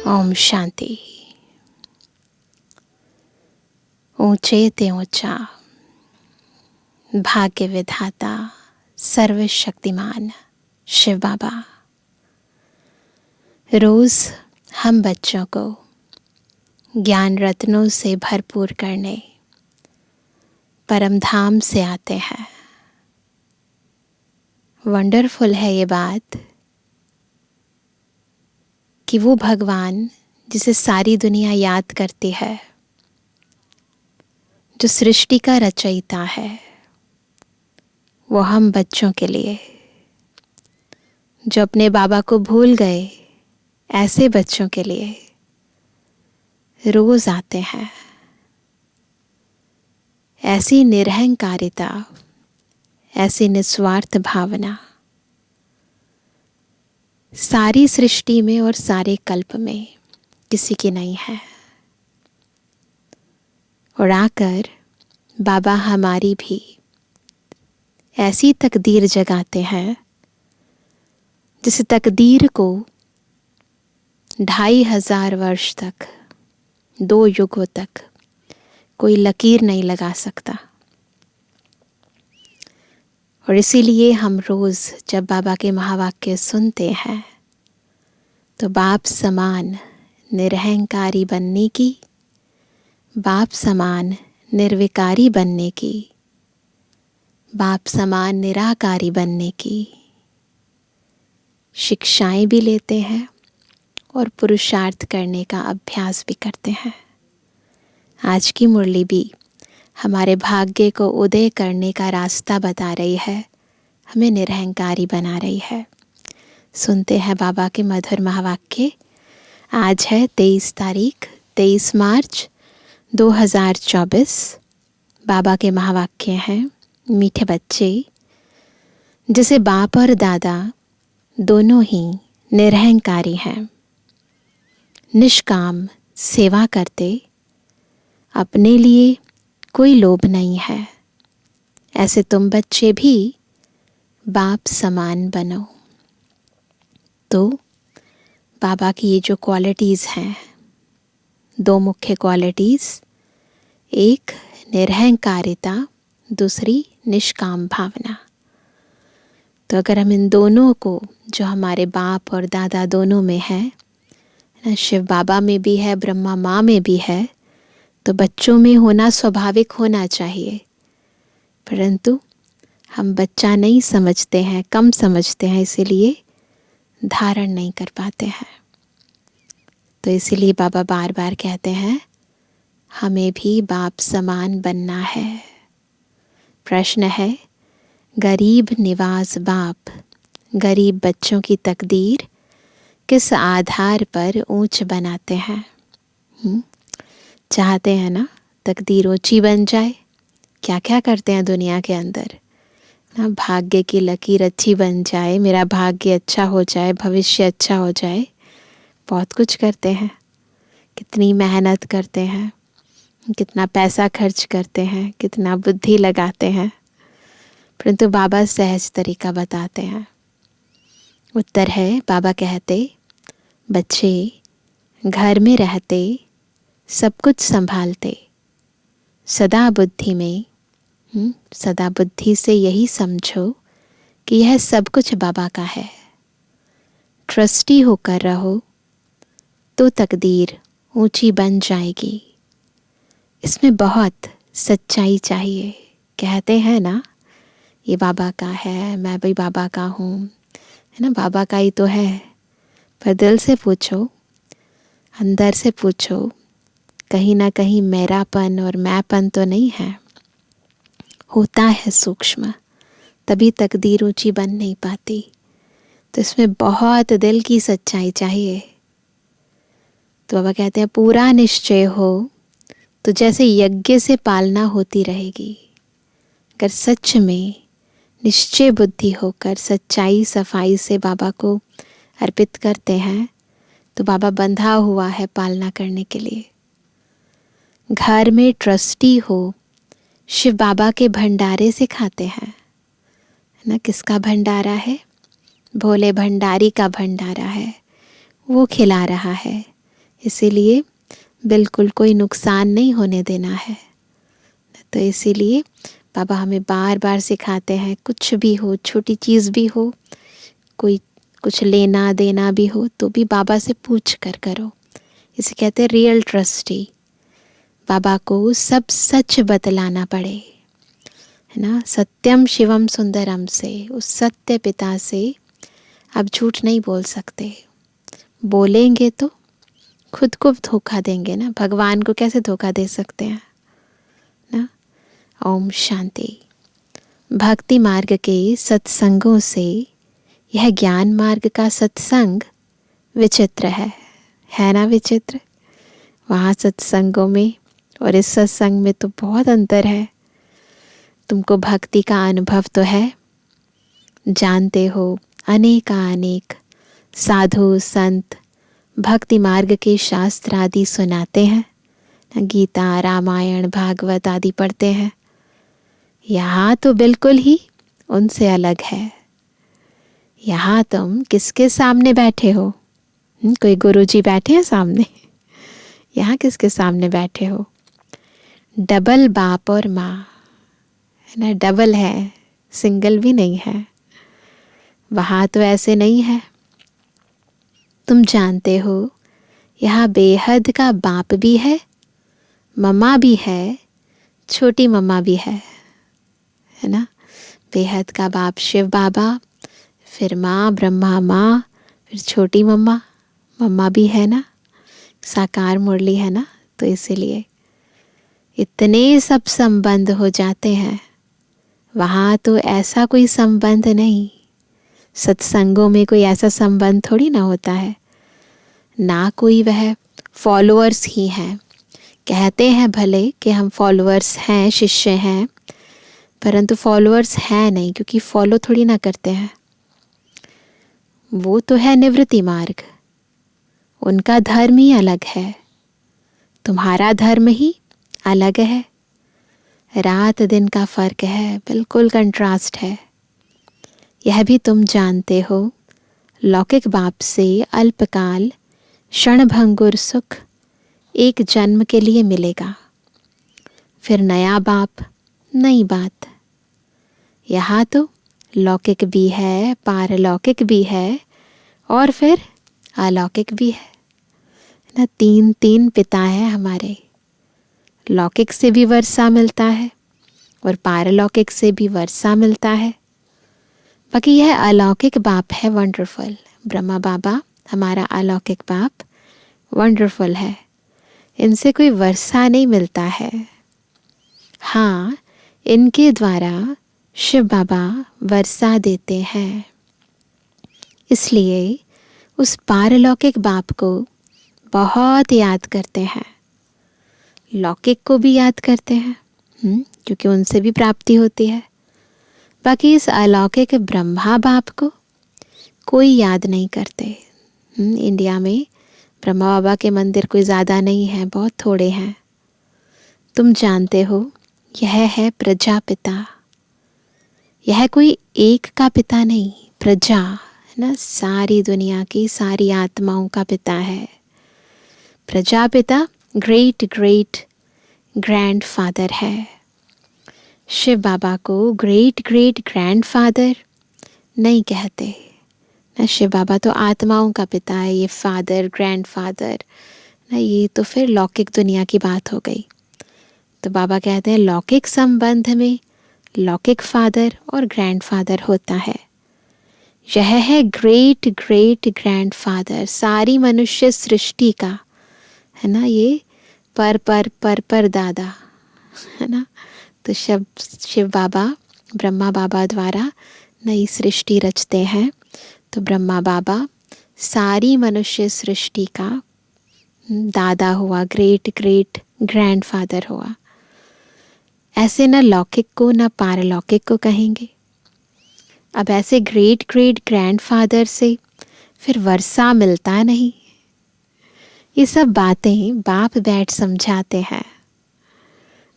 ओम शांति। ऊंचे ते ऊंचा, भाग्य विधाता, सर्वशक्तिमान शिव बाबा रोज हम बच्चों को ज्ञान रत्नों से भरपूर करने परम धाम से आते हैं। वंडरफुल है ये बात कि वो भगवान जिसे सारी दुनिया याद करती है, जो सृष्टि का रचयिता है, वो हम बच्चों के लिए, जो अपने बाबा को भूल गए, ऐसे बच्चों के लिए रोज आते हैं। ऐसी निरहंकारिता, ऐसी निस्वार्थ भावना सारी सृष्टि में और सारे कल्प में किसी की नहीं है। और आकर बाबा हमारी भी ऐसी तकदीर जगाते हैं जिस तकदीर को 2500 वर्ष तक, 2 युगों तक कोई लकीर नहीं लगा सकता। और इसीलिए हम रोज जब बाबा के महावाक्य सुनते हैं तो बाप समान निरहंकारी बनने की, बाप समान निर्विकारी बनने की, बाप समान निराकारी बनने की शिक्षाएं भी लेते हैं और पुरुषार्थ करने का अभ्यास भी करते हैं। आज की मुरली भी हमारे भाग्य को उदय करने का रास्ता बता रही है, हमें निरहंकारी बना रही है। सुनते हैं बाबा के मधुर महावाक्य। आज है 23 मार्च 2024। बाबा के महावाक्य हैं, मीठे बच्चे, जिसे बाप और दादा दोनों ही निरहंकारी हैं, निष्काम सेवा करते, अपने लिए कोई लोभ नहीं है, ऐसे तुम बच्चे भी बाप समान बनो। तो बाबा की ये जो क्वालिटीज़ हैं, 2 मुख्य क्वालिटीज़, एक निरहंकारिता, दूसरी निष्काम भावना। तो अगर हम इन दोनों को, जो हमारे बाप और दादा दोनों में है, शिव बाबा में भी है, ब्रह्मा माँ में भी है, तो बच्चों में होना स्वाभाविक होना चाहिए। परंतु हम बच्चा नहीं समझते हैं, कम समझते हैं, इसीलिए धारण नहीं कर पाते हैं। तो इसीलिए बाबा बार बार कहते हैं हमें भी बाप समान बनना है। प्रश्न है, गरीब निवाज बाप गरीब बच्चों की तकदीर किस आधार पर ऊंच बनाते हैं? चाहते हैं ना तकदीर ऊंची बन जाए? क्या क्या करते हैं दुनिया के अंदर ना, भाग्य की लकीर अच्छी बन जाए, मेरा भाग्य अच्छा हो जाए, भविष्य अच्छा हो जाए, बहुत कुछ करते हैं। कितनी मेहनत करते हैं, कितना पैसा खर्च करते हैं, कितना बुद्धि लगाते हैं, परंतु बाबा सहज तरीका बताते हैं। उत्तर है, बाबा कहते, बच्चे घर में रहते, सब कुछ संभालते, सदा बुद्धि में, सदा बुद्धि से यही समझो कि यह सब कुछ बाबा का है। ट्रस्टी होकर रहो तो तकदीर ऊंची बन जाएगी। इसमें बहुत सच्चाई चाहिए। कहते हैं ना, ये बाबा का है, मैं भी बाबा का हूँ, है ना, बाबा का ही तो है। पर दिल से पूछो, अंदर से पूछो, कहीं ना कहीं मेरापन और मैंपन तो नहीं है? होता है सूक्ष्म, तभी तकदीर ऊंची बन नहीं पाती। तो इसमें बहुत दिल की सच्चाई चाहिए। तो बाबा कहते हैं पूरा निश्चय हो तो जैसे यज्ञ से पालना होती रहेगी। अगर सच में निश्चय बुद्धि होकर सच्चाई सफाई से बाबा को अर्पित करते हैं तो बाबा बंधा हुआ है पालना करने के लिए। घर में ट्रस्टी हो, शिव बाबा के भंडारे से खाते हैं, है ना। किसका भंडारा है? भोले भंडारी का भंडारा है, वो खिला रहा है। इसीलिए बिल्कुल कोई नुकसान नहीं होने देना है। तो इसीलिए बाबा हमें बार बार सिखाते हैं, कुछ भी हो, छोटी चीज़ भी हो, कोई कुछ लेना देना भी हो, तो भी बाबा से पूछ कर करो। इसे कहते हैं रियल ट्रस्टी। बाबा को सब सच बतलाना पड़े, है ना। सत्यम शिवम सुंदरम से, उस सत्य पिता से आप झूठ नहीं बोल सकते। बोलेंगे तो खुद को धोखा देंगे ना, भगवान को कैसे धोखा दे सकते हैं ना। ओम शांति। भक्ति मार्ग के सत्संगों से यह ज्ञान मार्ग का सत्संग विचित्र है ना विचित्र। वहाँ सत्संगों में और इस सत्संग में तो बहुत अंतर है। तुमको भक्ति का अनुभव तो है, जानते हो अनेक साधु संत भक्ति मार्ग के शास्त्र आदि सुनाते हैं, गीता रामायण भागवत आदि पढ़ते हैं। यहाँ तो बिल्कुल ही उनसे अलग है। यहाँ तुम किसके सामने बैठे हो? कोई गुरुजी बैठे हैं सामने? यहाँ किसके सामने बैठे हो? डबल बाप और माँ, है ना। डबल है, सिंगल भी नहीं है। वहाँ तो ऐसे नहीं है। तुम जानते हो यहाँ बेहद का बाप भी है, मम्मा भी है, छोटी मम्मा भी है ना। बेहद का बाप शिव बाबा, फिर माँ ब्रह्मा माँ, फिर छोटी मम्मा, मम्मा भी है ना, साकार मुरली है ना। तो इसीलिए इतने सब संबंध हो जाते हैं। वहाँ तो ऐसा कोई संबंध नहीं। सत्संगों में कोई ऐसा संबंध थोड़ी ना होता है ना। कोई वह फॉलोअर्स ही हैं। कहते हैं भले कि हम फॉलोअर्स हैं, शिष्य हैं, परंतु फॉलोअर्स हैं नहीं, क्योंकि फॉलो थोड़ी ना करते हैं। वो तो है निवृत्ति मार्ग, उनका धर्म ही अलग है, तुम्हारा धर्म ही अलग है। रात दिन का फर्क है, बिल्कुल कंट्रास्ट है। यह भी तुम जानते हो, लौकिक बाप से अल्पकाल क्षणभंगुर सुख एक जन्म के लिए मिलेगा, फिर नया बाप नई बात। यहाँ तो लौकिक भी है, पारलौकिक भी है, और फिर अलौकिक भी है ना। तीन पिता है हमारे। लौकिक से भी वर्षा मिलता है और पारलौकिक से भी वर्षा मिलता है। बाकी यह अलौकिक बाप है वंडरफुल। ब्रह्मा बाबा हमारा अलौकिक बाप वंडरफुल है। इनसे कोई वर्षा नहीं मिलता है। हाँ, इनके द्वारा शिव बाबा वर्षा देते हैं। इसलिए उस पारलौकिक बाप को बहुत याद करते हैं, लौकिक को भी याद करते हैं, क्योंकि उनसे भी प्राप्ति होती है। बाकी इस अलौकिक ब्रह्मा बाप को कोई याद नहीं करते। इंडिया में ब्रह्मा बाबा के मंदिर कोई ज़्यादा नहीं है, बहुत थोड़े हैं। तुम जानते हो यह है प्रजापिता। यह कोई एक का पिता नहीं, प्रजा है ना, सारी दुनिया की सारी आत्माओं का पिता है। Prajapita great great grand father है। शिव बाबा को ग्रेट ग्रेट ग्रैंड फादर नहीं कहते ना। शिव बाबा तो आत्माओं का पिता है। ये फादर ग्रैंड फादर ना, ये तो फिर लौकिक दुनिया की बात हो गई। तो बाबा कहते हैं लौकिक संबंध में लौकिक फादर और ग्रैंड फादर होता है। यह है ग्रेट ग्रेट ग्रैंड फादर सारी मनुष्य सृष्टि का, है ना। ये पर दादा, है ना। तो शिव बाबा ब्रह्मा बाबा द्वारा नई सृष्टि रचते हैं। तो ब्रह्मा बाबा सारी मनुष्य सृष्टि का दादा हुआ, ग्रेट ग्रेट ग्रैंड फादर हुआ। ऐसे न लौकिक को न पारलौकिक को कहेंगे। अब ऐसे ग्रेट ग्रेट ग्रैंड फादर से फिर वर्षा मिलता नहीं। ये सब बातें बाप बैठ समझाते हैं।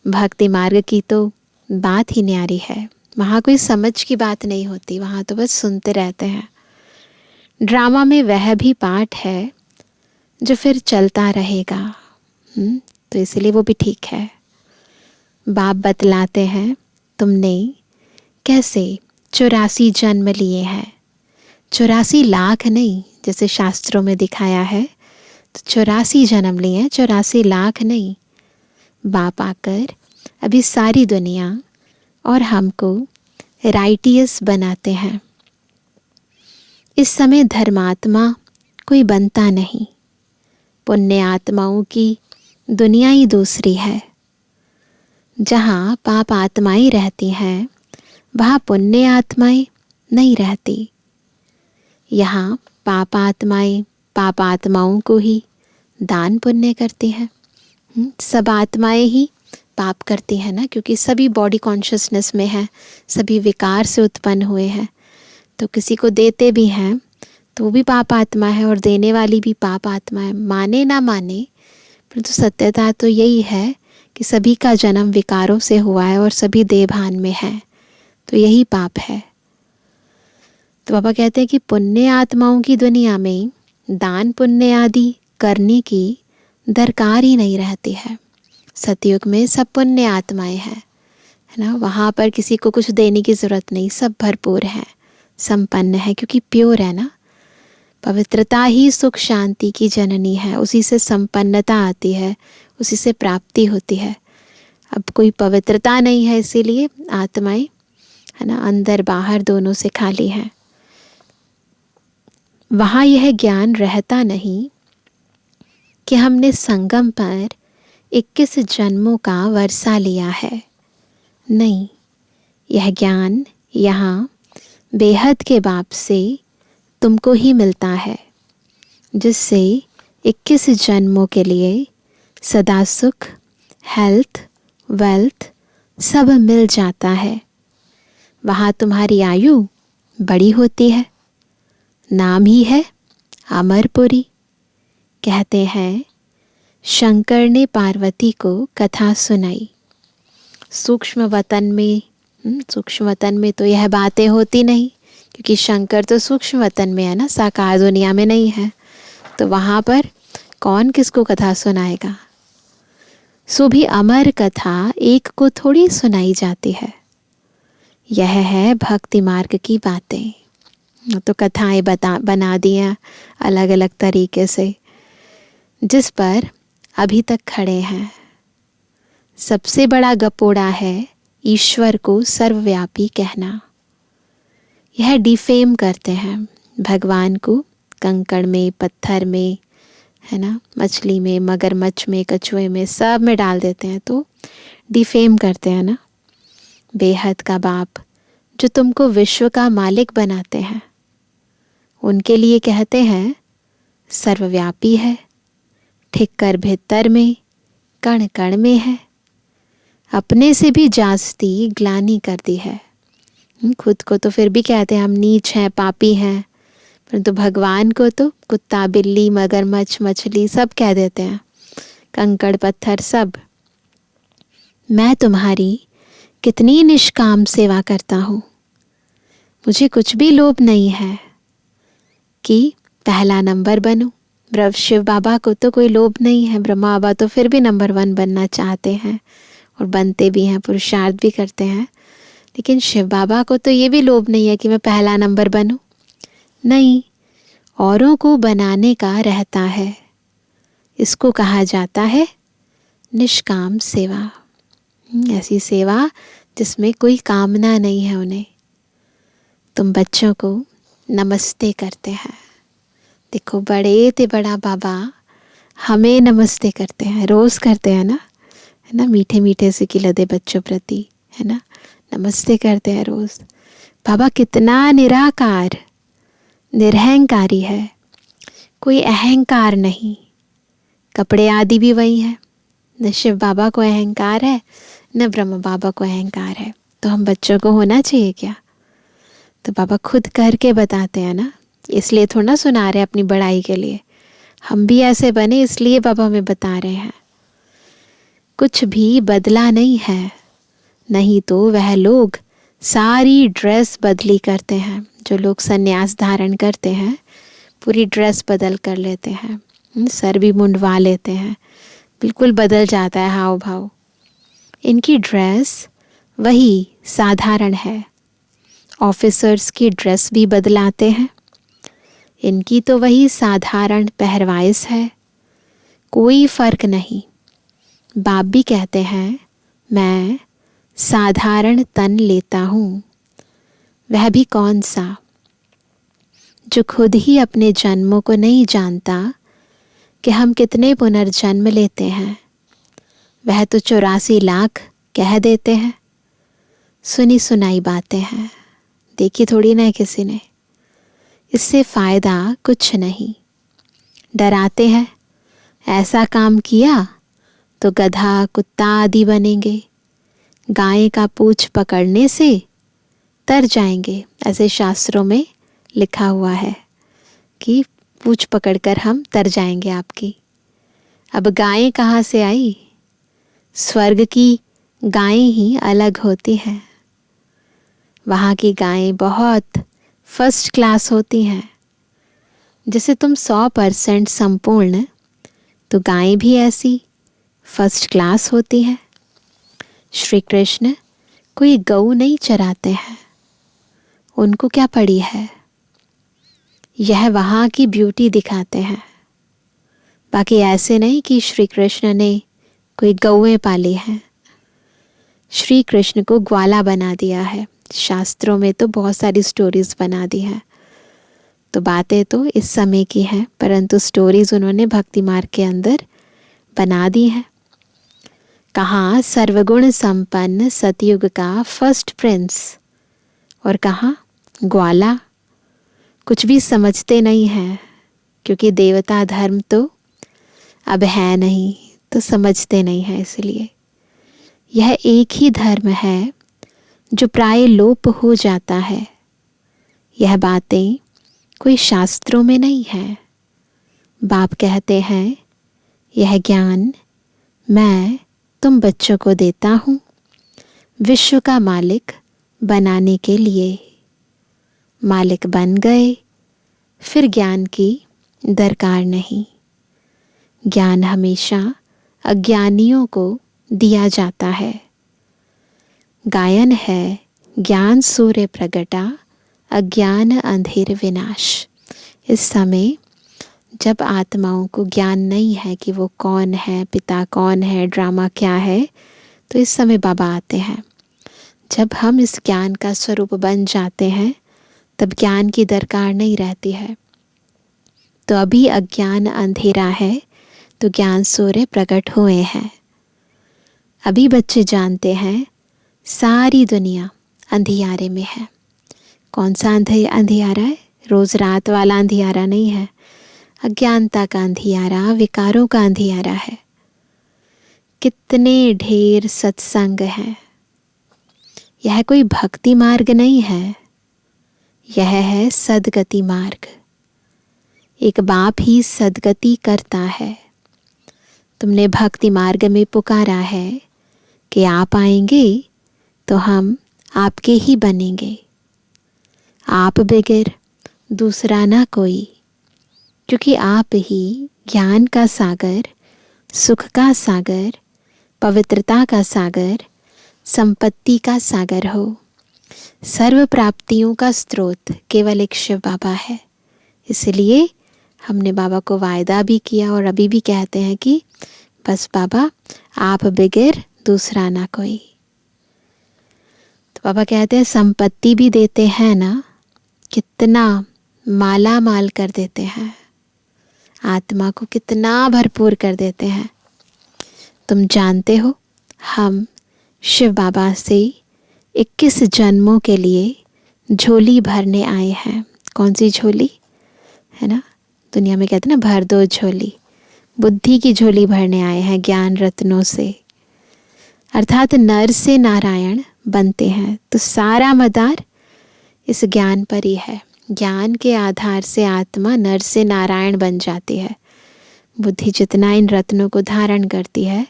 भक्ति मार्ग की तो बात ही न्यारी है। वहाँ कोई समझ की बात नहीं होती, वहाँ तो बस सुनते रहते हैं। ड्रामा में वह भी पार्ट है जो फिर चलता रहेगा। तो इसलिए वो भी ठीक है। बाप बतलाते हैं तुमने कैसे 84 जन्म लिए हैं। 84 लाख नहीं जैसे शास्त्रों में दिखाया है, तो 84 जन्म लिए हैं, 84 लाख नहीं। बाप आकर अभी सारी दुनिया और हमको राइटियस बनाते हैं। इस समय धर्मात्मा कोई बनता नहीं, पुण्य आत्माओं की दुनिया ही दूसरी है। जहाँ पाप आत्माएं रहती हैं वहाँ पुण्य आत्माएं नहीं रहती। यहाँ पाप आत्माओं को ही दान पुण्य करती हैं। सब आत्माएं ही पाप करती हैं ना, क्योंकि सभी बॉडी कॉन्शियसनेस में है, सभी विकार से उत्पन्न हुए हैं। तो किसी को देते भी हैं तो वो भी पाप आत्मा है और देने वाली भी पाप आत्मा है। माने ना माने, परंतु सत्यता तो यही है कि सभी का जन्म विकारों से हुआ है और सभी देहभान में है, तो यही पाप है। तो बाबा कहते हैं कि पुण्य आत्माओं की दुनिया में दान पुण्य आदि करने की दरकार ही नहीं रहती है। सतयुग में सब पुण्य आत्माएं हैं, है ना। वहाँ पर किसी को कुछ देने की ज़रूरत नहीं, सब भरपूर है, संपन्न है, क्योंकि प्योर है ना। पवित्रता ही सुख शांति की जननी है, उसी से संपन्नता आती है, उसी से प्राप्ति होती है। अब कोई पवित्रता नहीं है, इसीलिए आत्माएं, है ना, अंदर बाहर दोनों से खाली हैं। वहाँ यह ज्ञान रहता नहीं कि हमने संगम पर 21 जन्मों का वर्षा लिया है। नहीं, यह ज्ञान यहाँ बेहद के बाप से तुमको ही मिलता है, जिससे 21 जन्मों के लिए सदा सुख, हेल्थ, वेल्थ सब मिल जाता है। वहाँ तुम्हारी आयु बड़ी होती है, नाम ही है अमरपुरी। कहते हैं शंकर ने पार्वती को कथा सुनाई। सूक्ष्म वतन में तो यह बातें होती नहीं, क्योंकि शंकर तो सूक्ष्म वतन में है ना, साकार दुनिया में नहीं है। तो वहाँ पर कौन किसको कथा सुनाएगा। सो भी अमर कथा एक को थोड़ी सुनाई जाती है। यह है भक्ति मार्ग की बातें। तो कथाएं बना दिया अलग अलग तरीके से, जिस पर अभी तक खड़े हैं। सबसे बड़ा गपोड़ा है ईश्वर को सर्वव्यापी कहना। यह डिफेम करते हैं भगवान को, कंकड़ में, पत्थर में, है ना, मछली में, मगरमच्छ में, कछुए में, सब में डाल देते हैं, तो डिफेम करते हैं ना। बेहद का बाप जो तुमको विश्व का मालिक बनाते हैं, उनके लिए कहते हैं सर्वव्यापी है, ठिक्कर भीतर में, कण कण में है, अपने से भी जास्ती ग्लानि कर दी है। खुद को तो फिर भी कहते हैं हम नीच हैं, पापी हैं, परंतु भगवान को तो कुत्ता, बिल्ली, मगरमच्छ, मछली सब कह देते हैं, कंकड़ पत्थर सब। मैं तुम्हारी कितनी निष्काम सेवा करता हूँ। मुझे कुछ भी लोभ नहीं है कि पहला नंबर बनूं। शिव बाबा को तो कोई लोभ नहीं है, ब्रह्मा बाबा तो फिर भी नंबर 1 बनना चाहते हैं और बनते भी हैं, पुरुषार्थ भी करते हैं। लेकिन शिव बाबा को तो ये भी लोभ नहीं है कि मैं पहला नंबर बनूं। नहीं, औरों को बनाने का रहता है। इसको कहा जाता है निष्काम सेवा। ऐसी सेवा जिसमें कोई कामना नहीं है उन्हें। तुम बच्चों को नमस्ते करते हैं। देखो, बड़े ते बड़ा बाबा हमें नमस्ते करते हैं, रोज़ करते हैं ना, है ना। मीठे मीठे से खिलते बच्चों प्रति, है ना, नमस्ते करते हैं रोज़। बाबा कितना निराकार, निरहंकारी है, कोई अहंकार नहीं। कपड़े आदि भी वही है, न शिव बाबा को अहंकार है, न ब्रह्म बाबा को अहंकार है। तो हम बच्चों को होना चाहिए क्या। तो बाबा खुद करके बताते हैं ना, इसलिए थोड़ा ना सुना रहे अपनी बड़ाई के लिए। हम भी ऐसे बने इसलिए बाबा हमें बता रहे हैं। कुछ भी बदला नहीं है, नहीं तो वह लोग सारी ड्रेस बदली करते हैं। जो लोग सन्यास धारण करते हैं पूरी ड्रेस बदल कर लेते हैं, सर भी मुंडवा लेते हैं, बिल्कुल बदल जाता है हाव भाव। इनकी ड्रेस वही साधारण है, ऑफिसर्स की ड्रेस भी बदलाते हैं। इनकी तो वही साधारण पहरवाइश है, कोई फर्क नहीं। बाप भी कहते हैं मैं साधारण तन लेता हूँ, वह भी कौन सा, जो खुद ही अपने जन्मों को नहीं जानता कि हम कितने पुनर्जन्म लेते हैं। वह तो 84 लाख कह देते हैं, सुनी सुनाई बातें हैं, देखी थोड़ी ना है किसी ने। इससे फ़ायदा कुछ नहीं। डराते हैं, ऐसा काम किया तो गधा कुत्ता आदि बनेंगे, गाय का पूंछ पकड़ने से तर जाएंगे। ऐसे शास्त्रों में लिखा हुआ है कि पूंछ पकड़कर हम तर जाएंगे आपकी। अब गायें कहाँ से आई? स्वर्ग की गायें ही अलग होती हैं। वहाँ की गायें बहुत फर्स्ट क्लास होती हैं। जैसे तुम 100% संपूर्ण, तो गायें भी ऐसी फर्स्ट क्लास होती हैं। श्री कृष्ण कोई गऊ नहीं चराते हैं, उनको क्या पड़ी है, यह वहाँ की ब्यूटी दिखाते हैं। बाकी ऐसे नहीं कि श्री कृष्ण ने कोई गौएं पाली हैं, श्री कृष्ण को ग्वाला बना दिया है। शास्त्रों में तो बहुत सारी स्टोरीज बना दी हैं। तो बातें तो इस समय की हैं, परंतु स्टोरीज उन्होंने भक्ति मार्ग के अंदर बना दी हैं। कहाँ सर्वगुण संपन्न सतयुग का फर्स्ट प्रिंस, और कहाँ ग्वाला। कुछ भी समझते नहीं हैं, क्योंकि देवता धर्म तो अब है नहीं, तो समझते नहीं हैं। इसलिए यह एक ही धर्म है जो प्राय लोप हो जाता है। यह बातें कोई शास्त्रों में नहीं है। बाप कहते हैं यह ज्ञान मैं तुम बच्चों को देता हूँ, विश्व का मालिक बनाने के लिए। मालिक बन गए, फिर ज्ञान की दरकार नहीं। ज्ञान हमेशा अज्ञानियों को दिया जाता है। गायन है ज्ञान सूर्य प्रगटा, अज्ञान अंधेर विनाश। इस समय जब आत्माओं को ज्ञान नहीं है कि वो कौन है, पिता कौन है, ड्रामा क्या है, तो इस समय बाबा आते हैं। जब हम इस ज्ञान का स्वरूप बन जाते हैं, तब ज्ञान की दरकार नहीं रहती है। तो अभी अज्ञान अंधेरा है, तो ज्ञान सूर्य प्रकट हुए हैं। अभी बच्चे जानते हैं सारी दुनिया अंधियारे में है। कौन सा अंधियारा है? रोज रात वाला अंधियारा नहीं है। अज्ञानता का अंधियारा, विकारों का अंधियारा है। कितने ढेर सत्संग हैं। यह कोई भक्ति मार्ग नहीं है, यह है सदगति मार्ग। एक बाप ही सदगति करता है। तुमने भक्ति मार्ग में पुकारा है कि आप आएंगे तो हम आपके ही बनेंगे, आप बगैर दूसरा ना कोई, क्योंकि आप ही ज्ञान का सागर, सुख का सागर, पवित्रता का सागर, संपत्ति का सागर हो। सर्व प्राप्तियों का स्रोत केवल एक शिव बाबा है। इसलिए हमने बाबा को वायदा भी किया और अभी भी कहते हैं कि बस बाबा आप बगैर दूसरा ना कोई। तो बाबा कहते हैं संपत्ति भी देते हैं ना, कितना माला माल कर देते हैं, आत्मा को कितना भरपूर कर देते हैं। तुम जानते हो हम शिव बाबा से 21 जन्मों के लिए झोली भरने आए हैं। कौन सी झोली है ना, दुनिया में कहते हैं ना भर दो झोली, बुद्धि की झोली भरने आए हैं ज्ञान रत्नों से। अर्थात नर से नारायण बनते हैं। तो सारा मदार इस ज्ञान पर ही है। ज्ञान के आधार से आत्मा नर से नारायण बन जाती है। बुद्धि जितना इन रत्नों को धारण करती है,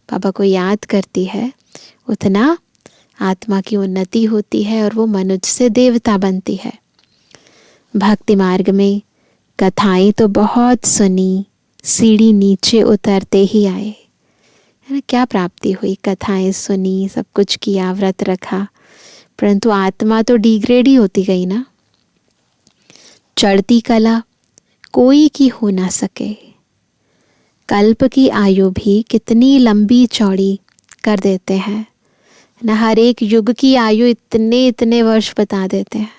बाबा को याद करती है, उतना आत्मा की उन्नति होती है और वो मनुष्य से देवता बनती है। भक्ति मार्ग में कथाएं तो बहुत सुनी, सीढ़ी नीचे उतरते ही आए, है ना। क्या प्राप्ति हुई? कथाएं सुनी, सब कुछ किया, व्रत रखा, परंतु आत्मा तो डिग्रेड ही होती गई ना। चढ़ती कला कोई की हो ना सके, कल्प की आयु भी कितनी लंबी चौड़ी कर देते हैं ना। हर एक युग की आयु इतने इतने वर्ष बता देते हैं।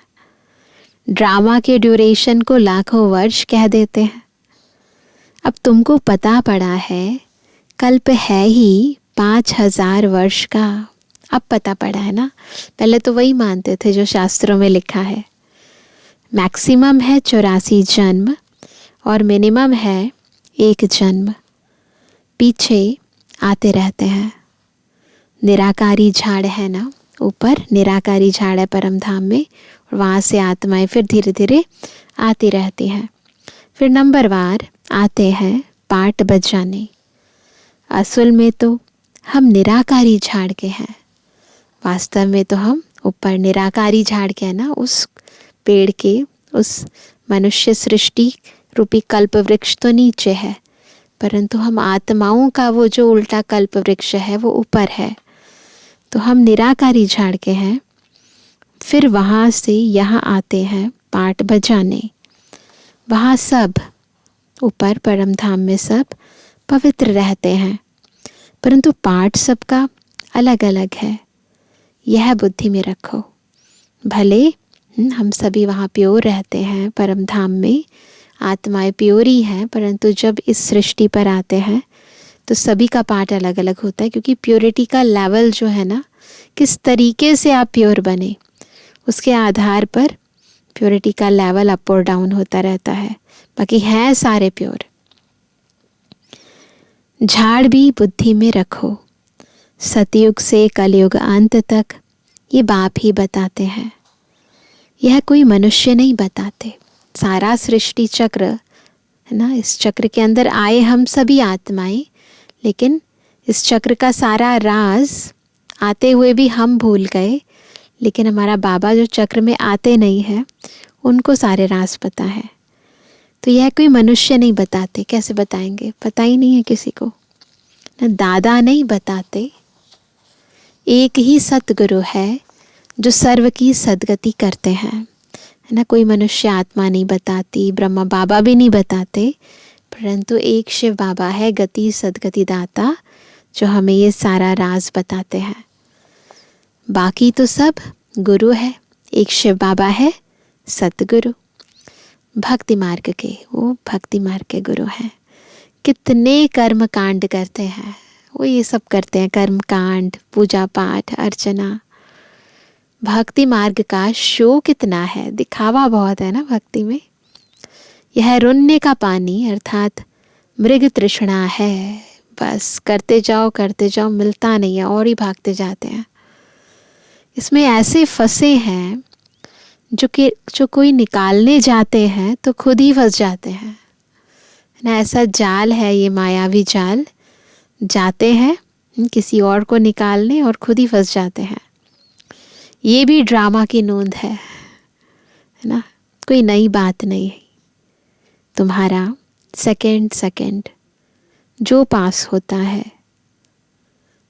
ड्रामा के ड्यूरेशन को लाखों वर्ष कह देते हैं। अब तुमको पता पड़ा है कल्प है ही 5000 वर्ष का। अब पता पड़ा है ना, पहले तो वही मानते थे जो शास्त्रों में लिखा है। मैक्सिमम है 84 जन्म और मिनिमम है 1 जन्म। पीछे आते रहते हैं। निराकारी झाड़ है ना, ऊपर निराकारी झाड़ है परम धाम में, और वहाँ से आत्माएं फिर धीरे धीरे आती रहती हैं। फिर नंबरवार आते हैं पाठ बजाने। असल में तो हम निराकारी झाड़ के हैं, वास्तव में तो हम ऊपर निराकारी झाड़ के हैं ना, उस पेड़ के, उस मनुष्य सृष्टि रूपी कल्प वृक्ष तो नीचे है, परंतु हम आत्माओं का वो जो उल्टा कल्प वृक्ष है वो ऊपर है। तो हम निराकारी झाड़ के हैं। फिर वहाँ से यहाँ आते हैं पाठ बजाने। वहाँ सब ऊपर परम धाम में सब पवित्र रहते हैं, परंतु पाठ सबका अलग अलग है। यह बुद्धि में रखो। भले हम सभी वहाँ प्योर रहते हैं परम धाम में, आत्माएं प्योर ही हैं, परंतु जब इस सृष्टि पर आते हैं तो सभी का पाठ अलग अलग होता है, क्योंकि प्योरिटी का लेवल जो है ना, किस तरीके से आप प्योर बने उसके आधार पर प्योरिटी का लेवल अप और डाउन होता रहता है। बाकी हैं सारे प्योर। झाड़ भी बुद्धि में रखो। सतयुग से कलयुग अंत तक ये बाप ही बताते हैं, यह कोई मनुष्य नहीं बताते। सारा सृष्टि चक्र है ना, इस चक्र के अंदर आए हम सभी आत्माएं, लेकिन इस चक्र का सारा राज आते हुए भी हम भूल गए। लेकिन हमारा बाबा जो चक्र में आते नहीं हैं उनको सारे राज पता है। तो यह कोई मनुष्य नहीं बताते। कैसे बताएंगे? पता ही नहीं है किसी को ना, दादा नहीं बताते। एक ही सतगुरु है जो सर्व की सदगति करते हैं, है ना। कोई मनुष्य आत्मा नहीं बताती, ब्रह्मा बाबा भी नहीं बताते, परंतु एक शिव बाबा है गति सदगति दाता, जो हमें ये सारा राज बताते हैं। बाकी तो सब गुरु है। एक शिव बाबा है सतगुरु, भक्ति मार्ग के, वो भक्ति मार्ग के गुरु हैं। कितने कर्म कांड करते हैं वो, ये सब करते हैं कर्म कांड, पूजा पाठ, अर्चना। भक्ति मार्ग का शो कितना है, दिखावा बहुत है ना भक्ति में। यह रुन्य का पानी अर्थात मृग तृष्णा है, बस करते जाओ, मिलता नहीं है और ही भागते जाते हैं। इसमें ऐसे फंसे हैं जो कोई निकालने जाते हैं तो खुद ही फंस जाते हैं ना। ऐसा जाल है ये मायावी जाल, जाते हैं किसी और को निकालने और खुद ही फंस जाते हैं। ये भी ड्रामा की नोंद है ना, कोई नई बात नहीं है। तुम्हारा सेकंड जो पास होता है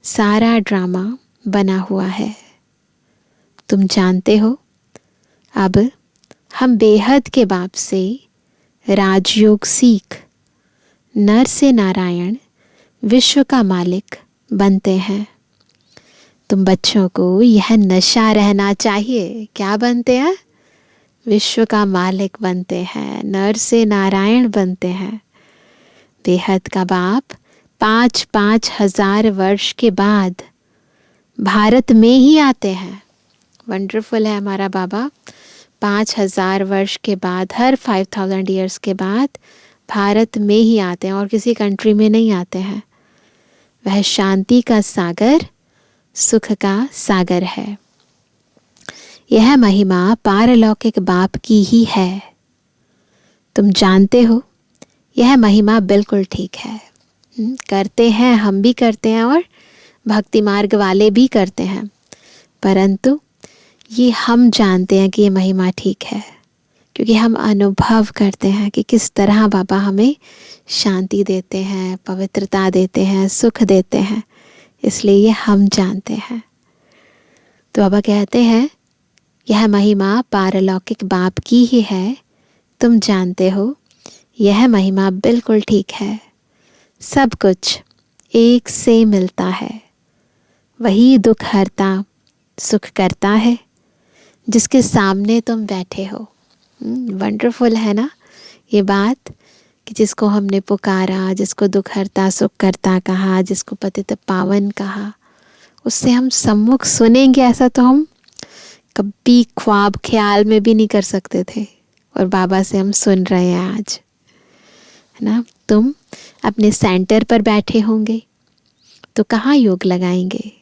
सारा ड्रामा बना हुआ है, तुम जानते हो। अब हम बेहद के बाप से राजयोग सीख नर से नारायण विश्व का मालिक बनते हैं। तुम बच्चों को यह नशा रहना चाहिए। क्या बनते हैं? विश्व का मालिक बनते हैं, नर से नारायण बनते हैं। बेहद का बाप 5-5 हजार वर्ष के बाद भारत में ही आते हैं। वंडरफुल है हमारा बाबा। 5000 वर्ष के बाद, हर 5000 ईयर्स के बाद भारत में ही आते हैं और किसी कंट्री में नहीं आते हैं। वह शांति का सागर, सुख का सागर है। यह महिमा पारलौकिक बाप की ही है। तुम जानते हो यह महिमा बिल्कुल ठीक है। करते हैं, हम भी करते हैं और भक्ति मार्ग वाले भी करते हैं, परंतु ये हम जानते हैं कि ये महिमा ठीक है, क्योंकि हम अनुभव करते हैं कि किस तरह बाबा हमें शांति देते हैं, पवित्रता देते हैं, सुख देते हैं, इसलिए ये हम जानते हैं। तो बाबा कहते हैं यह महिमा पारलौकिक बाप की ही है, तुम जानते हो यह महिमा बिल्कुल ठीक है। सब कुछ एक से मिलता है, वही दुख हरता सुख करता है जिसके सामने तुम बैठे हो। वंडरफुल है ना ये बात कि जिसको हमने पुकारा, जिसको दुख हरता सुख करता कहा, जिसको पतित पावन कहा, उससे हम सम्मुख सुनेंगे ऐसा तो हम कभी ख्वाब ख्याल में भी नहीं कर सकते थे, और बाबा से हम सुन रहे हैं आज, है ना। तुम अपने सेंटर पर बैठे होंगे तो कहाँ योग लगाएंगे?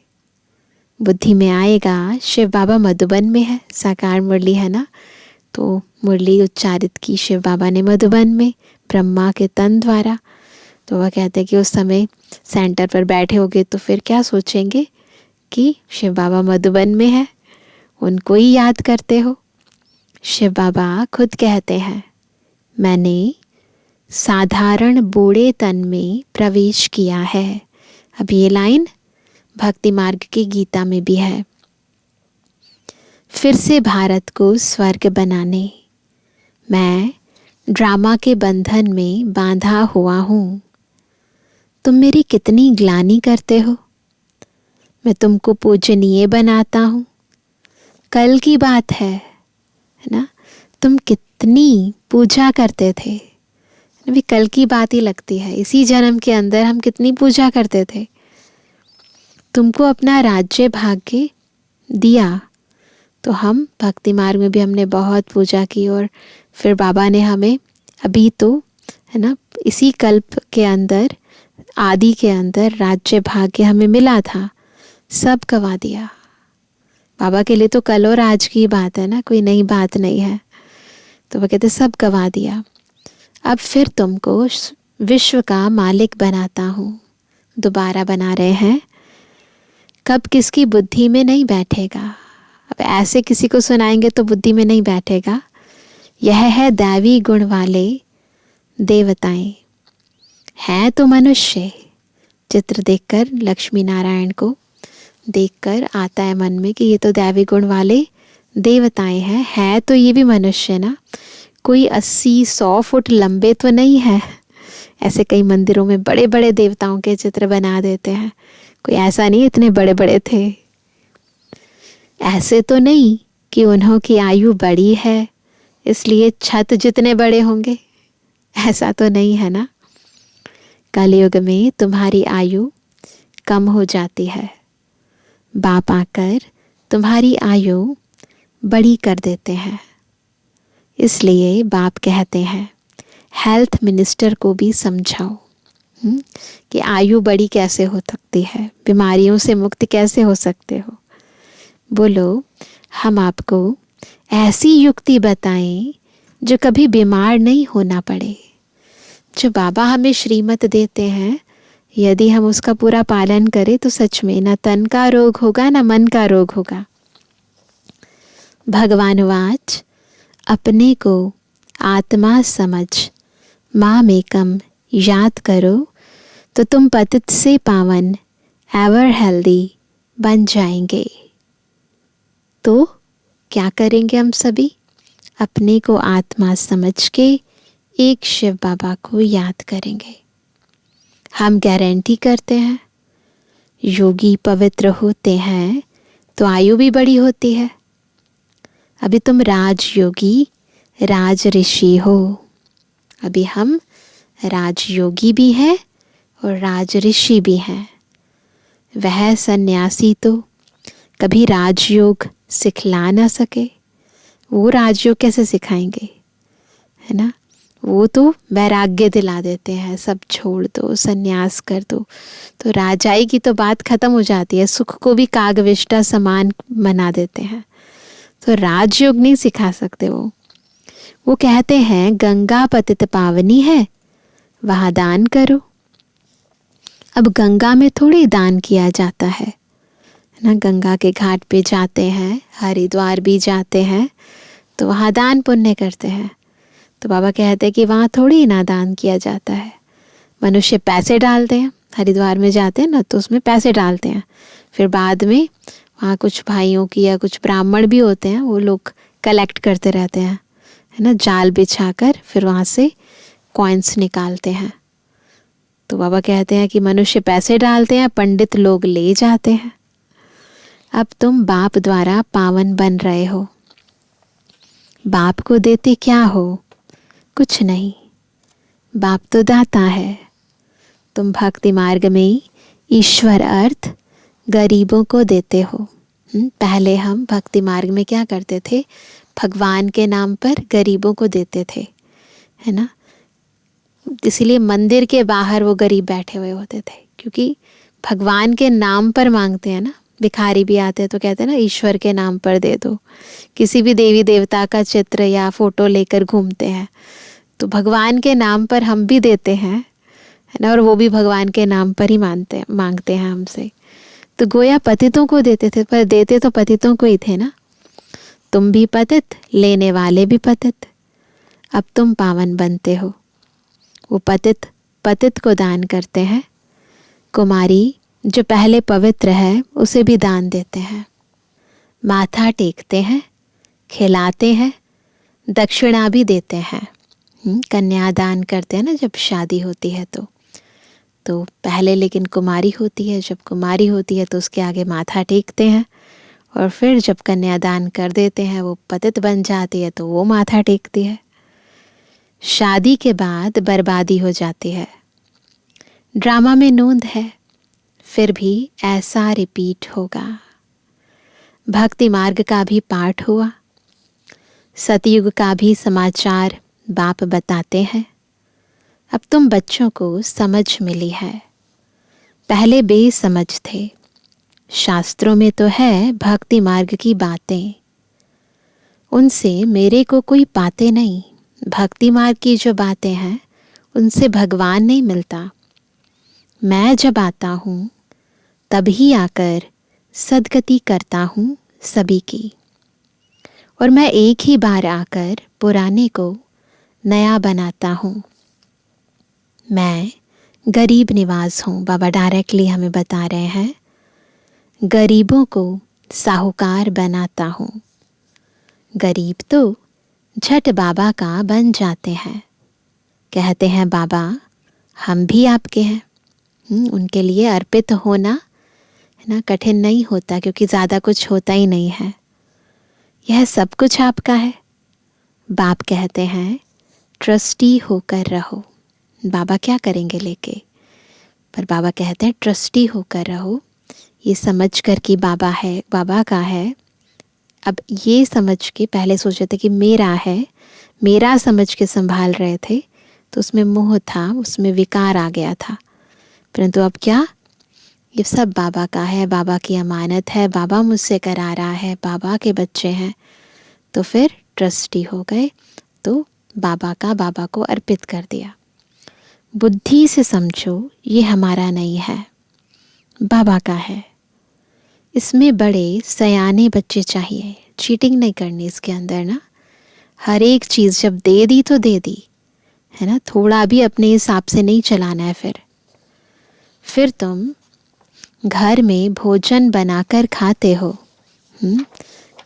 बुद्धि में आएगा शिव बाबा मधुबन में है, साकार मुरली है ना, तो मुरली उच्चारित की शिव बाबा ने मधुबन में ब्रह्मा के तन द्वारा। तो वह कहते हैं कि उस समय सेंटर पर बैठे होगे तो फिर क्या सोचेंगे कि शिव बाबा मधुबन में है, उनको ही याद करते हो। शिव बाबा खुद कहते हैं मैंने साधारण बूढ़े तन में प्रवेश किया है। अब ये लाइन भक्ति मार्ग की गीता में भी है। फिर से भारत को स्वर्ग बनाने मैं ड्रामा के बंधन में बांधा हुआ हूँ। तुम मेरी कितनी ग्लानि करते हो, मैं तुमको पूजनीय बनाता हूँ। कल की बात है ना, तुम कितनी पूजा करते थे, अभी कल की बात ही लगती है। इसी जन्म के अंदर हम कितनी पूजा करते थे। तुमको अपना राज्य भाग्य दिया तो हम भक्ति मार्ग में भी हमने बहुत पूजा की, और फिर बाबा ने हमें अभी तो है ना इसी कल्प के अंदर आदि के अंदर राज्य भाग्य हमें मिला था, सब गवा दिया। बाबा के लिए तो कल और आज की बात है ना, कोई नई बात नहीं है। तो वो कहते सब गवा दिया, अब फिर तुमको विश्व का मालिक बनाता हूँ। दोबारा बना रहे हैं, कब किसकी बुद्धि में नहीं बैठेगा। अब ऐसे किसी को सुनाएंगे तो बुद्धि में नहीं बैठेगा। यह है दैवी गुण वाले देवताएं, हैं तो मनुष्य। चित्र देखकर लक्ष्मी नारायण को देखकर आता है मन में कि ये तो दैवी गुण वाले देवताएं हैं, है तो ये भी मनुष्य ना, कोई 80-100 फुट लंबे तो नहीं है। ऐसे कई मंदिरों में बड़े बड़े देवताओं के चित्र बना देते हैं, कोई ऐसा नहीं इतने बड़े बड़े थे। ऐसे तो नहीं कि उन्हों की आयु बड़ी है इसलिए छत जितने बड़े होंगे, ऐसा तो नहीं है ना। कलयुग में तुम्हारी आयु कम हो जाती है, बाप आकर तुम्हारी आयु बड़ी कर देते हैं। इसलिए बाप कहते हैं हेल्थ मिनिस्टर को भी समझाओ कि आयु बड़ी कैसे हो सकती है, बीमारियों से मुक्त कैसे हो सकते हो। बोलो हम आपको ऐसी युक्ति बताएं जो कभी बीमार नहीं होना पड़े। जो बाबा हमें श्रीमत देते हैं, यदि हम उसका पूरा पालन करें तो सच में ना तन का रोग होगा ना मन का रोग होगा। भगवान वाच अपने को आत्मा समझ माम एकम याद करो तो तुम पतित से पावन एवर हेल्दी बन जाएंगे। तो क्या करेंगे हम सभी? अपने को आत्मा समझ के एक शिव बाबा को याद करेंगे। हम गारंटी करते हैं योगी पवित्र होते हैं तो आयु भी बड़ी होती है। अभी तुम राजयोगी राज ऋषि हो, अभी हम राजयोगी भी हैं और राज ऋषि भी हैं। वह सन्यासी तो कभी राजयोग सिखला ना सके, वो राजयोग कैसे सिखाएंगे, है ना। वो तो वैराग्य दिला देते हैं, सब छोड़ दो सन्यास कर दो, तो राजाई की तो बात खत्म हो जाती है, सुख को भी कागविष्टा समान बना देते हैं। तो राजयोग नहीं सिखा सकते वो कहते हैं गंगा पतित पावनी है वहाँ दान करो। अब गंगा में थोड़ी दान किया जाता है ना, गंगा के घाट पे जाते हैं, हरिद्वार भी जाते हैं तो वहाँ दान पुण्य करते हैं। तो बाबा कहते हैं कि वहाँ थोड़ी ना दान किया जाता है। मनुष्य पैसे डालते हैं, हरिद्वार में जाते हैं ना तो उसमें पैसे डालते हैं, फिर बाद में वहाँ कुछ भाइयों की या कुछ ब्राह्मण भी होते हैं, वो लोग कलेक्ट करते रहते हैं, है ना, जाल बिछाकर फिर वहाँ से कॉइन्स निकालते हैं। तो बाबा कहते हैं कि मनुष्य पैसे डालते हैं, पंडित लोग ले जाते हैं। अब तुम बाप द्वारा पावन बन रहे हो। बाप को देते क्या हो? कुछ नहीं, बाप तो दाता है। तुम भक्ति मार्ग में ईश्वर अर्थ गरीबों को देते हो। पहले हम भक्ति मार्ग में क्या करते थे? भगवान के नाम पर गरीबों को देते थे, है ना। इसीलिए मंदिर के बाहर वो गरीब बैठे हुए होते थे, क्योंकि भगवान के नाम पर मांगते हैं ना। भिखारी भी आते हैं तो कहते हैं ना, ईश्वर के नाम पर दे दो। किसी भी देवी देवता का चित्र या फोटो लेकर घूमते हैं, तो भगवान के नाम पर हम भी देते हैं, है ना, और वो भी भगवान के नाम पर ही मांगते हैं हमसे। तो गोया पतितों को देते थे, पर देते तो पतितों को ही थे ना। तुम भी पतित, लेने वाले भी पतित। अब तुम पावन बनते हो। वो पतित पतित को दान करते हैं। कुमारी जो पहले पवित्र है उसे भी दान देते हैं। माथा टेकते हैं, खिलाते हैं, दक्षिणा भी देते हैं। कन्यादान करते हैं ना जब शादी होती है तो पहले लेकिन कुमारी होती है। जब कुमारी होती है तो उसके आगे माथा टेकते हैं, और फिर जब कन्यादान कर देते हैं, वो पतित बन जाती है तो वो माथा टेकती है। शादी के बाद बर्बादी हो जाती है। ड्रामा में नोंद है, फिर भी ऐसा रिपीट होगा। भक्ति मार्ग का भी पाठ हुआ, सतयुग का भी समाचार बाप बताते हैं। अब तुम बच्चों को समझ मिली है, पहले बेसमझ थे। शास्त्रों में तो है भक्ति मार्ग की बातें, उनसे मेरे को कोई पाते नहीं। भक्ति मार्ग की जो बातें हैं उनसे भगवान नहीं मिलता। मैं जब आता हूँ तभी आकर सदगति करता हूँ सभी की, और मैं एक ही बार आकर पुराने को नया बनाता हूँ। मैं गरीब निवाज हूँ। बाबा डायरेक्टली हमें बता रहे हैं, गरीबों को साहूकार बनाता हूँ। गरीब तो झट बाबा का बन जाते हैं, कहते हैं बाबा हम भी आपके हैं। उनके लिए अर्पित होना, है ना, कठिन नहीं होता, क्योंकि ज़्यादा कुछ होता ही नहीं है। यह सब कुछ आपका है। बाप कहते हैं ट्रस्टी होकर रहो। बाबा क्या करेंगे लेके, पर बाबा कहते हैं ट्रस्टी होकर रहो। ये समझ कर कि बाबा है, बाबा का है। अब ये समझ के पहले सोचे थे कि मेरा है, मेरा समझ के संभाल रहे थे, तो उसमें मोह था, उसमें विकार आ गया था। परंतु अब क्या, ये सब बाबा का है, बाबा की अमानत है, बाबा मुझसे करा रहा है, बाबा के बच्चे हैं, तो फिर ट्रस्टी हो गए। तो बाबा का बाबा को अर्पित कर दिया। बुद्धि से समझो ये हमारा नहीं है, बाबा का है। इसमें बड़े सयाने बच्चे चाहिए, चीटिंग नहीं करनी इसके अंदर ना। हर एक चीज़ जब दे दी तो दे दी, है ना, थोड़ा भी अपने हिसाब से नहीं चलाना है। फिर तुम घर में भोजन बनाकर खाते हो।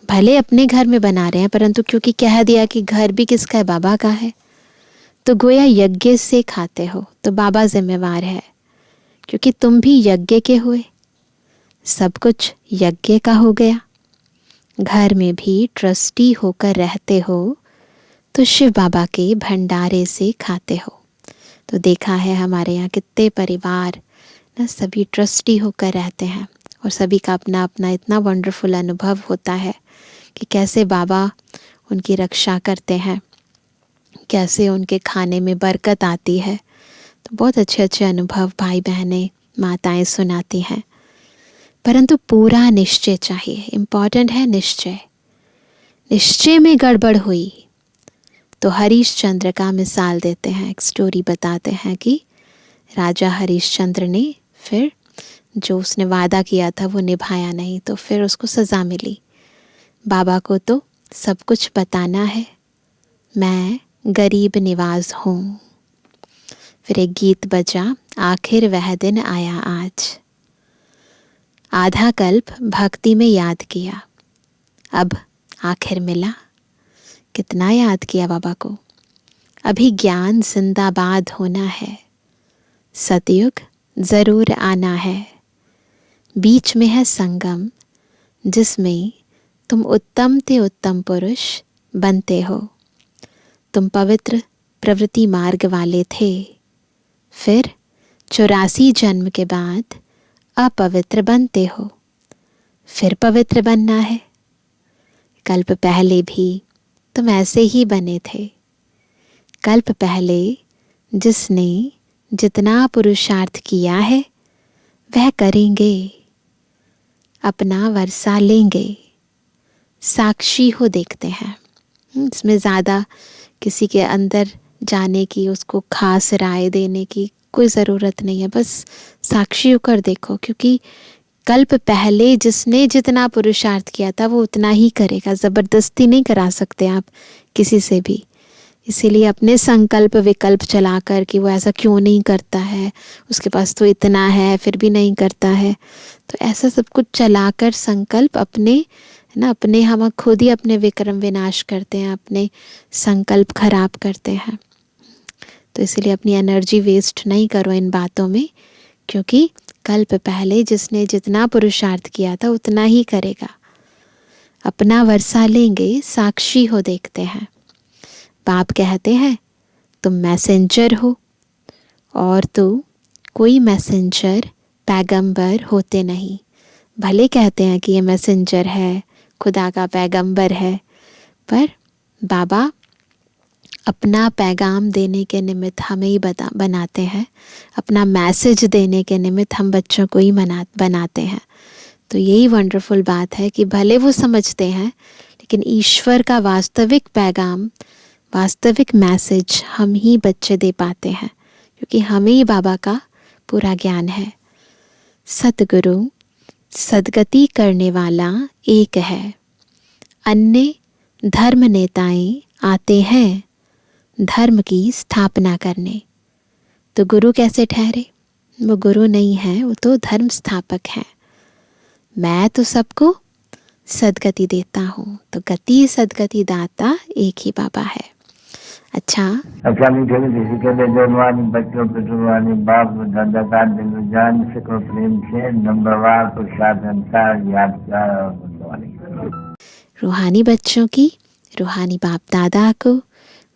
भले अपने घर में बना रहे हैं, परंतु क्योंकि कह दिया कि घर भी किसका है, बाबा का है, तो गोया यज्ञ से खाते हो, तो बाबा जिम्मेवार है, क्योंकि तुम भी यज्ञ के हुए, सब कुछ यज्ञ का हो गया। घर में भी ट्रस्टी होकर रहते हो तो शिव बाबा के भंडारे से खाते हो। तो देखा है हमारे यहाँ कितने परिवार ना सभी ट्रस्टी होकर रहते हैं, और सभी का अपना अपना इतना वंडरफुल अनुभव होता है कि कैसे बाबा उनकी रक्षा करते हैं, कैसे उनके खाने में बरकत आती है। तो बहुत अच्छे अच्छे अनुभव भाई बहनें माताएं सुनाती हैं। परंतु पूरा निश्चय चाहिए, इम्पॉर्टेंट है निश्चय। निश्चय में गड़बड़ हुई तो हरिश्चंद्र का मिसाल देते हैं, एक स्टोरी बताते हैं कि राजा हरिश्चंद्र ने फिर जो उसने वादा किया था वो निभाया नहीं, तो फिर उसको सज़ा मिली। बाबा को तो सब कुछ बताना है, मैं गरीब निवाज हूँ। फिर एक गीत बजा, आखिर वह दिन आया आज। आधा कल्प भक्ति में याद किया, अब आखिर मिला। कितना याद किया बाबा को। अभी ज्ञान जिंदाबाद होना है, सतयुग जरूर आना है। बीच में है संगम, जिसमें तुम उत्तम ते उत्तम पुरुष बनते हो। तुम पवित्र प्रवृत्ति मार्ग वाले थे, फिर 84 जन्म के बाद अपवित्र बनते हो, फिर पवित्र बनना है। कल्प पहले भी तुम ऐसे ही बने थे। कल्प पहले जिसने जितना पुरुषार्थ किया है वह करेंगे, अपना वर्षा लेंगे। साक्षी हो देखते हैं। इसमें ज़्यादा किसी के अंदर जाने की, उसको खास राय देने की कोई ज़रूरत नहीं है। बस साक्षी होकर देखो, क्योंकि कल्प पहले जिसने जितना पुरुषार्थ किया था वो उतना ही करेगा। ज़बरदस्ती नहीं करा सकते आप किसी से भी। इसीलिए अपने संकल्प विकल्प चलाकर कि वो ऐसा क्यों नहीं करता है, उसके पास तो इतना है फिर भी नहीं करता है, तो ऐसा सब कुछ चलाकर संकल्प अपने, है ना, अपने हम खुद ही अपने विक्रम विनाश करते हैं, अपने संकल्प खराब करते हैं। तो इसीलिए अपनी एनर्जी वेस्ट नहीं करो इन बातों में, क्योंकि कल्प पहले जिसने जितना पुरुषार्थ किया था उतना ही करेगा। अपना वर्षा लेंगे, साक्षी हो देखते हैं। बाप कहते हैं तुम मैसेंजर हो, और तो कोई मैसेंजर पैगंबर होते नहीं। भले कहते हैं कि ये मैसेंजर है, खुदा का पैगंबर है, पर बाबा अपना पैगाम देने के निमित्त हमें ही बनाते हैं, अपना मैसेज देने के निमित्त हम बच्चों को ही बनाते हैं। तो यही वंडरफुल बात है कि भले वो समझते हैं, लेकिन ईश्वर का वास्तविक पैगाम, वास्तविक मैसेज हम ही बच्चे दे पाते हैं, क्योंकि हमें ही बाबा का पूरा ज्ञान है। सतगुरु सदगति करने वाला एक है, अन्य धर्म नेताएं आते हैं धर्म की स्थापना करने। तो गुरु कैसे ठहरे? वो गुरु नहीं है, वो तो धर्म स्थापक है। मैं तो सबको सदगति देता हूँ, तो गति सदगति दाता एक ही बाबा है। अच्छा मीठे मीठे के जवानी बच्चों पे जुबानी बाप दादा का दिल जान से को प्रेम से नंबरवार प्रसाद अनुसार याद कर। रूहानी बच्चों की, रूहानी बाप दादा को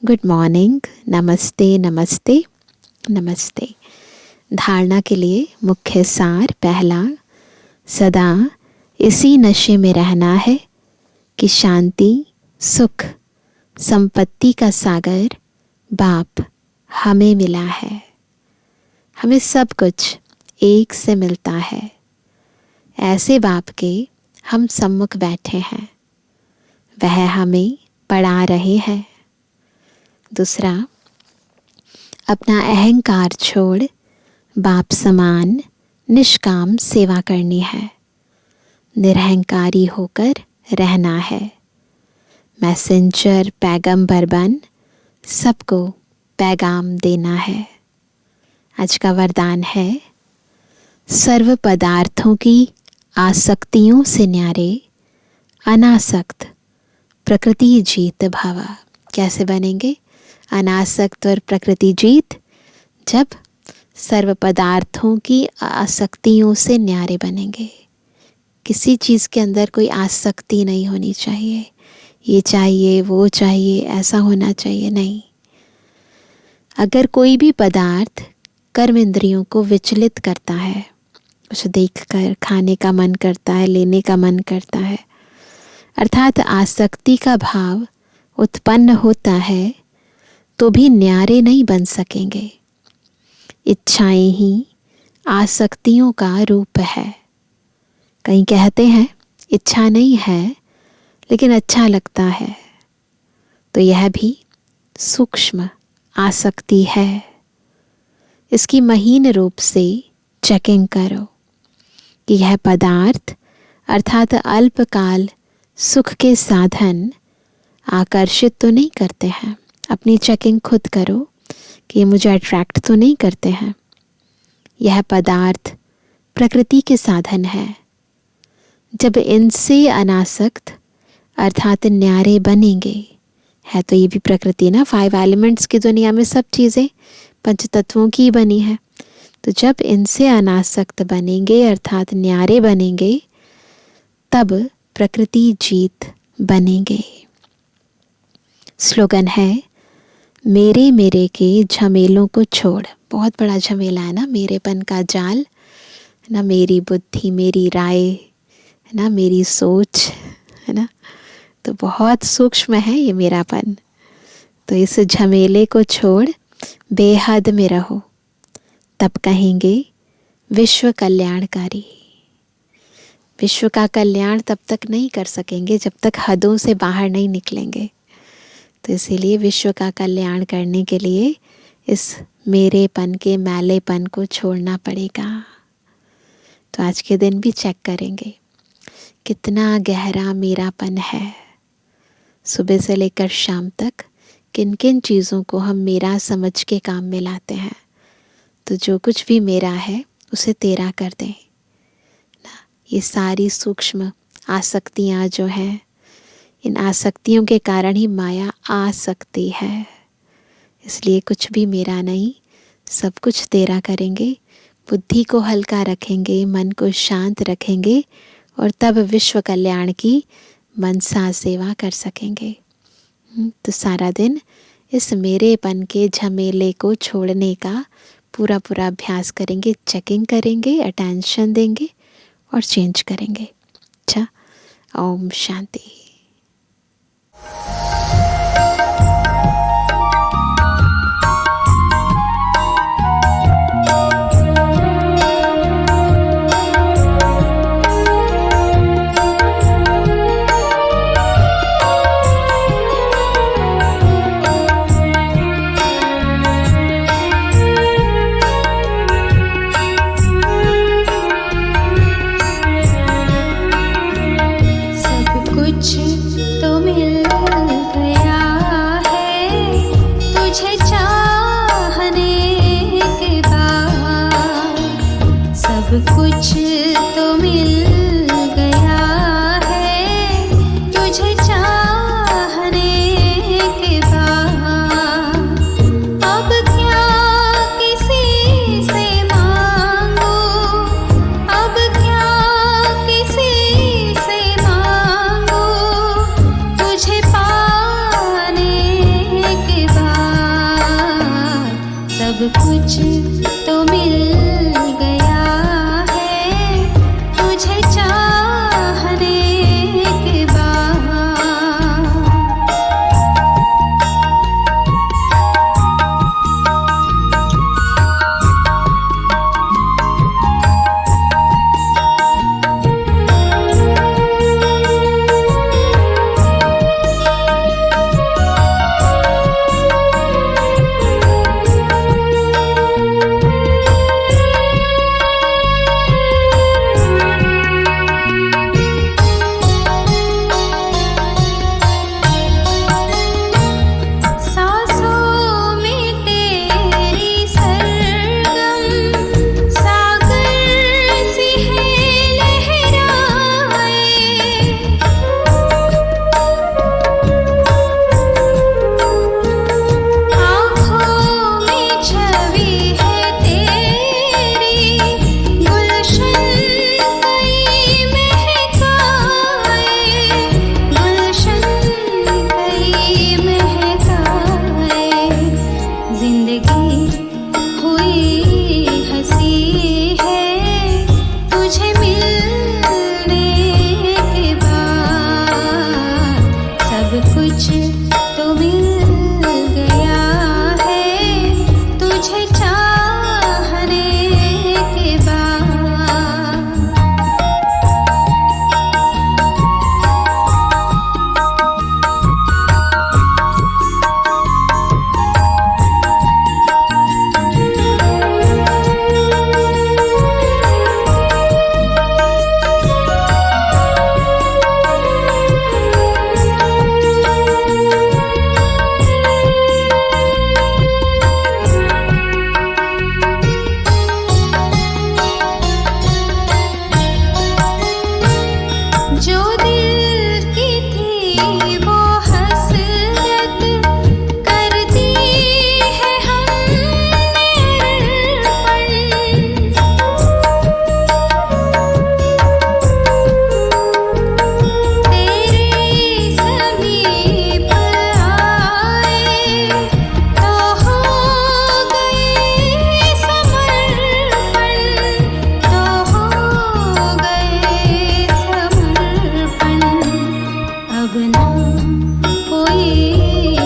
गुड मॉर्निंग, नमस्ते नमस्ते नमस्ते। धारणा के लिए मुख्य सार पहला, सदा इसी नशे में रहना है कि शांति, सुख, संपत्ति का सागर बाप हमें मिला है। हमें सब कुछ एक से मिलता है। ऐसे बाप के हम सम्मुख बैठे हैं, वह हमें पढ़ा रहे हैं। दूसरा, अपना अहंकार छोड़ बाप समान निष्काम सेवा करनी है। निरहंकारी होकर रहना है। मैसेंजर पैगंबर बन सबको पैगाम देना है। आज का वरदान है, सर्व पदार्थों की आसक्तियों से न्यारे अनासक्त प्रकृति जीत भावा। कैसे बनेंगे अनासक्त और प्रकृति जीत? जब सर्व पदार्थों की आसक्तियों से न्यारे बनेंगे। किसी चीज़ के अंदर कोई आसक्ति नहीं होनी चाहिए, ये चाहिए वो चाहिए ऐसा होना चाहिए नहीं। अगर कोई भी पदार्थ कर्म इंद्रियों को विचलित करता है, उसे देखकर खाने का मन करता है, लेने का मन करता है, अर्थात आसक्ति का भाव उत्पन्न होता है, तो भी न्यारे नहीं बन सकेंगे। इच्छाएं ही आसक्तियों का रूप है। कहीं कहते हैं इच्छा नहीं है लेकिन अच्छा लगता है, तो यह भी सूक्ष्म आसक्ति है। इसकी महीन रूप से चेकिंग करो कि यह पदार्थ अर्थात अल्पकाल सुख के साधन आकर्षित तो नहीं करते हैं। अपनी चेकिंग खुद करो कि ये मुझे अट्रैक्ट तो नहीं करते हैं। यह पदार्थ प्रकृति के साधन है। जब इनसे अनासक्त अर्थात न्यारे बनेंगे, है तो ये भी प्रकृति ना, 5 एलिमेंट्स की दुनिया में सब चीज़ें पंच तत्वों की बनी है। तो जब इनसे अनासक्त बनेंगे अर्थात न्यारे बनेंगे, तब प्रकृति जीत बनेंगे। स्लोगन है, मेरे मेरे के झमेलों को छोड़। बहुत बड़ा झमेला है ना, मेरेपन का जाल ना, मेरी बुद्धि, मेरी राय है ना, मेरी सोच है ना, तो बहुत सूक्ष्म है ये मेरापन। तो इस झमेले को छोड़ बेहद में रहो, तब कहेंगे विश्व कल्याणकारी। विश्व का कल्याण तब तक नहीं कर सकेंगे जब तक हदों से बाहर नहीं निकलेंगे। तो इसीलिए विश्व का कल्याण करने के लिए इस मेरेपन के मैलेपन को छोड़ना पड़ेगा। तो आज के दिन भी चेक करेंगे कितना गहरा मेरापन है। सुबह से लेकर शाम तक किन किन चीज़ों को हम मेरा समझ के काम में लाते हैं। तो जो कुछ भी मेरा है उसे तेरा कर दें ना। ये सारी सूक्ष्म आसक्तियाँ जो हैं, इन आसक्तियों के कारण ही माया आ सकती है। इसलिए कुछ भी मेरा नहीं, सब कुछ तेरा करेंगे। बुद्धि को हल्का रखेंगे, मन को शांत रखेंगे और तब विश्व कल्याण की मनसा सेवा कर सकेंगे। तो सारा दिन इस मेरेपन के झमेले को छोड़ने का पूरा पूरा अभ्यास करेंगे, चेकिंग करेंगे, अटेंशन देंगे और चेंज करेंगे। अच्छा, ओम शांति।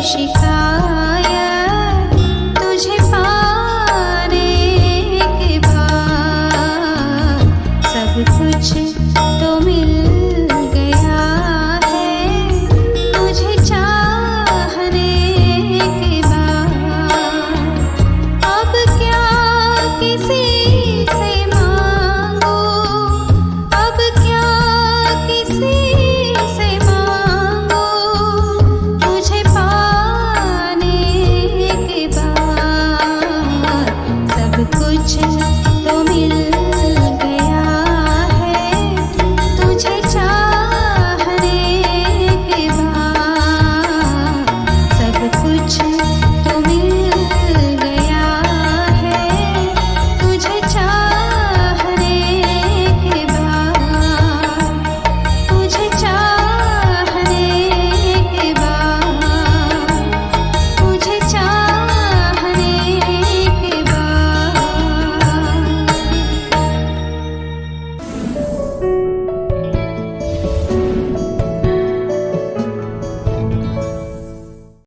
शिखा